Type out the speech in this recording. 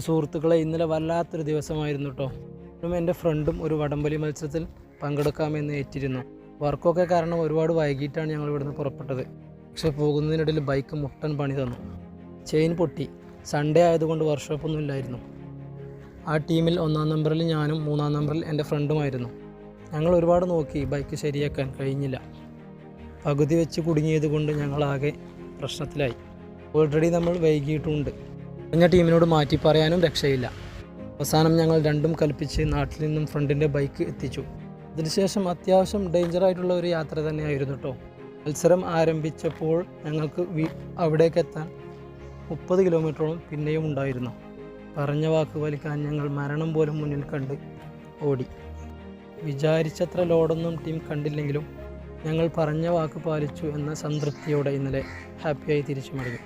സുഹൃത്തുക്കളെ, ഇന്നലെ വല്ലാത്തൊരു ദിവസമായിരുന്നു കേട്ടോ. എൻ്റെ ഫ്രണ്ടും ഒരു വടംവലി മത്സരത്തിൽ പങ്കെടുക്കാമെന്ന് ഏറ്റിരുന്നു. വർക്കൊക്കെ കാരണം ഒരുപാട് വൈകിട്ടാണ് ഞങ്ങൾ ഇവിടുന്ന് പുറപ്പെട്ടത്. പക്ഷേ പോകുന്നതിനിടയിൽ ബൈക്ക് മുട്ടൻ പണി തന്നു. ചെയിൻ പൊട്ടി. സൺഡേ ആയതുകൊണ്ട് വർക്ക്ഷോപ്പൊന്നും ഇല്ലായിരുന്നു. ആ ടീമിൽ 1-ാം നമ്പറിൽ ഞാനും 3-ാം നമ്പറിൽ എൻ്റെ ഫ്രണ്ടുമായിരുന്നു. ഞങ്ങൾ ഒരുപാട് നോക്കി, ബൈക്ക് ശരിയാക്കാൻ കഴിഞ്ഞില്ല. പകുതി വെച്ച് കുടുങ്ങിയത് കൊണ്ട് ഞങ്ങളാകെ പ്രശ്നത്തിലായി. ഓൾറെഡി നമ്മൾ വൈകിയിട്ടുമുണ്ട്. കഴിഞ്ഞ ടീമിനോട് മാറ്റി പറയാനും രക്ഷയില്ല. അവസാനം ഞങ്ങൾ രണ്ടും കൽപ്പിച്ച് നാട്ടിൽ നിന്നും ഫ്രണ്ടിൻ്റെ ബൈക്ക് എത്തിച്ചു. അതിനുശേഷം അത്യാവശ്യം ഡേഞ്ചറായിട്ടുള്ള ഒരു യാത്ര തന്നെയായിരുന്നു കേട്ടോ. മത്സരം ആരംഭിച്ചപ്പോൾ ഞങ്ങൾക്ക് അവിടേക്കെത്താൻ 30 കിലോമീറ്ററോളം പിന്നെയും ഉണ്ടായിരുന്നു. പറഞ്ഞ വാക്ക് വലിക്കാൻ ഞങ്ങൾ മരണം പോലും മുന്നിൽ കണ്ട് ഓടി. വിചാരിച്ചത്ര ലോഡൊന്നും ടീം കണ്ടില്ലെങ്കിലും ഞങ്ങൾ പറഞ്ഞ വാക്ക് പാലിച്ചു എന്ന സംതൃപ്തിയോടെ ഇന്നലെ ഹാപ്പിയായി തിരിച്ചു മടങ്ങി.